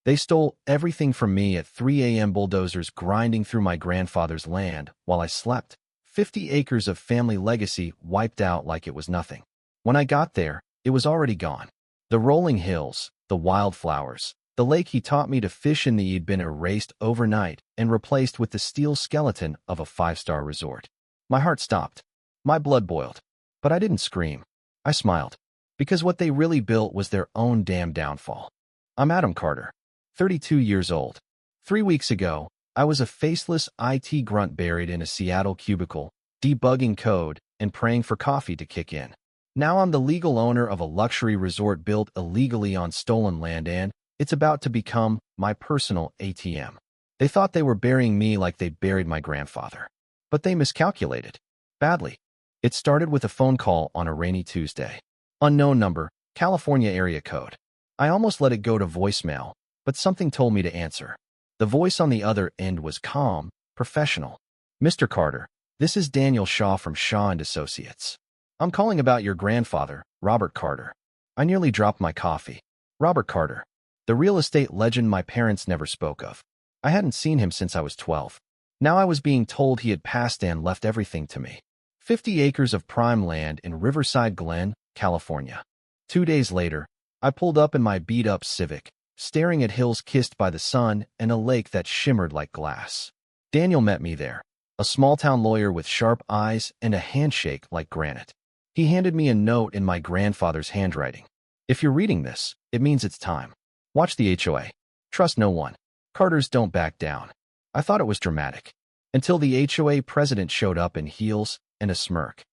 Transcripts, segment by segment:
They stole everything from me at 3 a.m. bulldozers grinding through my grandfather's land while I slept. 50 acres of family legacy wiped out like it was nothing. When I got there, it was already gone. The rolling hills, the wildflowers, the lake he taught me to fish in had been erased overnight and replaced with the steel skeleton of a five-star resort. My heart stopped. My blood boiled. But I didn't scream. I smiled. Because what they really built was their own damn downfall. I'm Adam Carter, 32 years old. 3 weeks ago, I was a faceless IT grunt buried in a Seattle cubicle, debugging code and praying for coffee to kick in. Now I'm the legal owner of a luxury resort built illegally on stolen land, and it's about to become my personal ATM. They thought they were burying me like they buried my grandfather. But they miscalculated. Badly. It started with a phone call on a rainy Tuesday. Unknown number, California area code. I almost let it go to voicemail, but something told me to answer. The voice on the other end was calm, professional. Mr. Carter, this is Daniel Shaw from Shaw and Associates. I'm calling about your grandfather, Robert Carter. I nearly dropped my coffee. Robert Carter, the real estate legend my parents never spoke of. I hadn't seen him since I was 12. Now I was being told he had passed and left everything to me. 50 acres of prime land in Riverside Glen, California. 2 days later, I pulled up in my beat-up Civic, staring at hills kissed by the sun and a lake that shimmered like glass. Daniel met me there, a small-town lawyer with sharp eyes and a handshake like granite. He handed me a note in my grandfather's handwriting. If you're reading this, it means it's time. Watch the HOA. Trust no one. Carters don't back down. I thought it was dramatic. Until the HOA president showed up in heels and a smirk.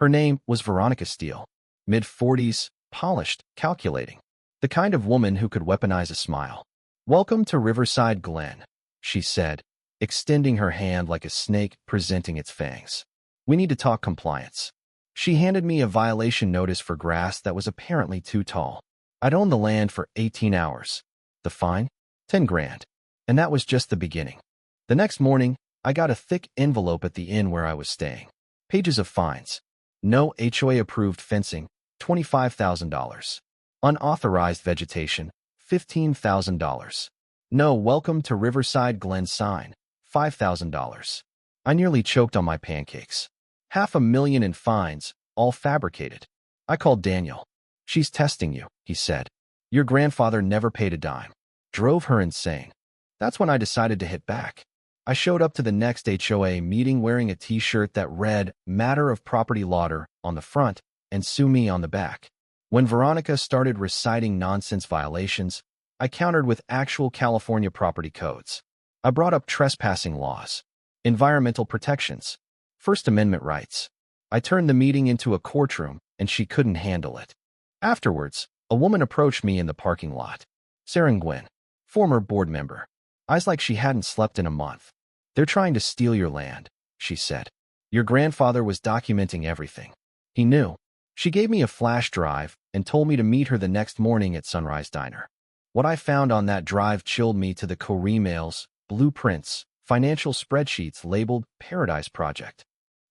Her name was Veronica Steele. Mid-40s, polished, calculating. The kind of woman who could weaponize a smile. Welcome to Riverside Glen, she said, extending her hand like a snake presenting its fangs. We need to talk compliance. She handed me a violation notice for grass that was apparently too tall. I'd owned the land for 18 hours. The fine? 10 grand. And that was just the beginning. The next morning, I got a thick envelope at the inn where I was staying. Pages of fines. No HOA-approved fencing, $25,000. Unauthorized vegetation, $15,000. No welcome to Riverside Glen sign, $5,000. I nearly choked on my pancakes. $500,000 in fines, all fabricated. I called Daniel. She's testing you, he said. Your grandfather never paid a dime. Drove her insane. That's when I decided to hit back. I showed up to the next HOA meeting wearing a t-shirt that read Matter of Property Lauder on the front and Sue Me on the back. When Veronica started reciting nonsense violations, I countered with actual California property codes. I brought up trespassing laws, environmental protections, First Amendment rights. I turned the meeting into a courtroom, and she couldn't handle it. Afterwards, a woman approached me in the parking lot. Sarah Nguyen, former board member. Eyes like she hadn't slept in a month. They're trying to steal your land, she said. Your grandfather was documenting everything. He knew. She gave me a flash drive and told me to meet her the next morning at Sunrise Diner. What I found on that drive chilled me to the core emails, blueprints, financial spreadsheets labeled Paradise Project.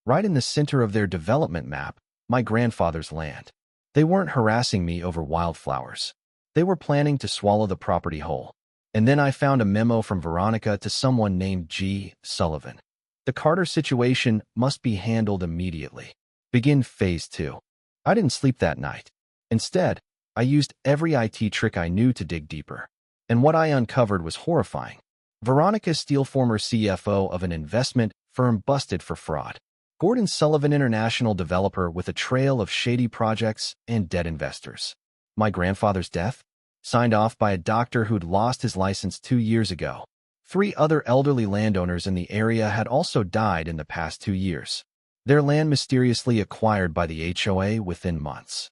Right in the center of their development map, my grandfather's land. They weren't harassing me over wildflowers. They were planning to swallow the property whole. And then I found a memo from Veronica to someone named G. Sullivan. The Carter situation must be handled immediately. Begin phase 2. I didn't sleep that night. Instead, I used every IT trick I knew to dig deeper. And what I uncovered was horrifying. Veronica Steele, former CFO of an investment firm, busted for fraud. Gordon Sullivan, international developer with a trail of shady projects and dead investors. My grandfather's death? Signed off by a doctor who'd lost his license 2 years ago. 3 other elderly landowners in the area had also died in the past 2 years. Their land mysteriously acquired by the HOA within months.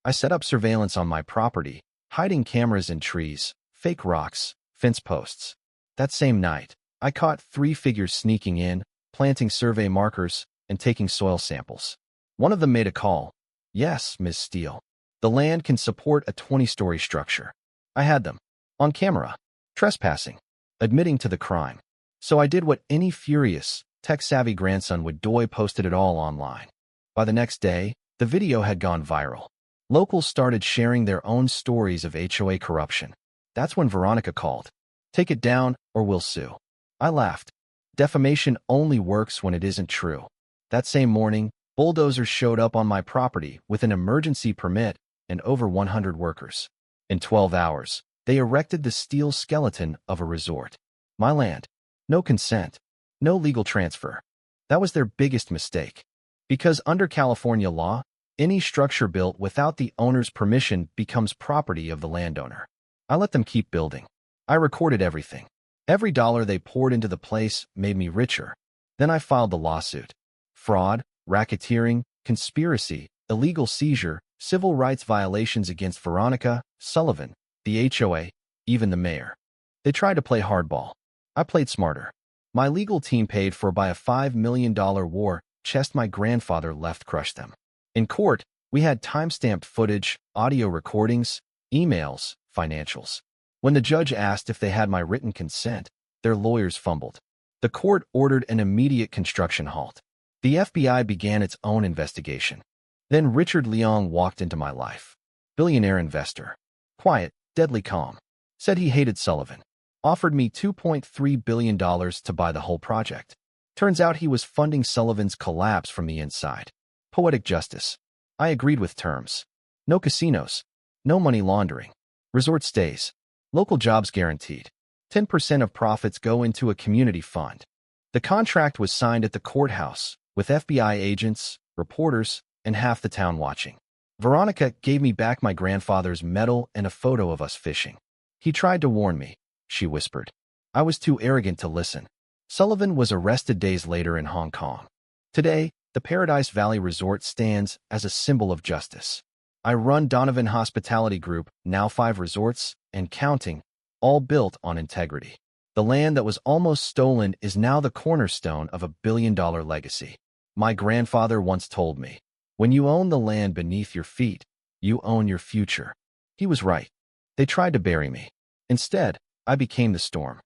I set up surveillance on my property, hiding cameras in trees, fake rocks, fence posts. That same night, I caught 3 figures sneaking in, planting survey markers, and taking soil samples. One of them made a call. Yes, Ms. Steele. The land can support a 20-story structure. I had them. On camera. Trespassing. Admitting to the crime. So I did what any furious, tech-savvy grandson would do, posted it all online. By the next day, the video had gone viral. Locals started sharing their own stories of HOA corruption. That's when Veronica called. Take it down or we'll sue. I laughed. Defamation only works when it isn't true. That same morning, bulldozers showed up on my property with an emergency permit and over 100 workers. In 12 hours, they erected the steel skeleton of a resort. My land. No consent. No legal transfer. That was their biggest mistake. Because under California law, any structure built without the owner's permission becomes property of the landowner. I let them keep building. I recorded everything. Every dollar they poured into the place made me richer. Then I filed the lawsuit. Fraud, racketeering, conspiracy, illegal seizure, civil rights violations against Veronica, Sullivan, the HOA, even the mayor. They tried to play hardball. I played smarter. My legal team paid for by a $5 million war chest my grandfather left crushed them. In court, we had time-stamped footage, audio recordings, emails, financials. When the judge asked if they had my written consent, their lawyers fumbled. The court ordered an immediate construction halt. The FBI began its own investigation. Then Richard Leong walked into my life. Billionaire investor. Quiet, deadly calm. Said he hated Sullivan. Offered me $2.3 billion to buy the whole project. Turns out he was funding Sullivan's collapse from the inside. Poetic justice. I agreed with terms. No casinos. No money laundering. Resort stays. Local jobs guaranteed. 10% of profits go into a community fund. The contract was signed at the courthouse, with FBI agents, reporters, and half the town watching. Veronica gave me back my grandfather's medal and a photo of us fishing. He tried to warn me, she whispered. I was too arrogant to listen. Sullivan was arrested days later in Hong Kong. Today, the Paradise Valley Resort stands as a symbol of justice. I run Donovan Hospitality Group, now 5 resorts, and counting, all built on integrity. The land that was almost stolen is now the cornerstone of a billion-dollar legacy. My grandfather once told me, when you own the land beneath your feet, you own your future. He was right. They tried to bury me. Instead, I became the storm.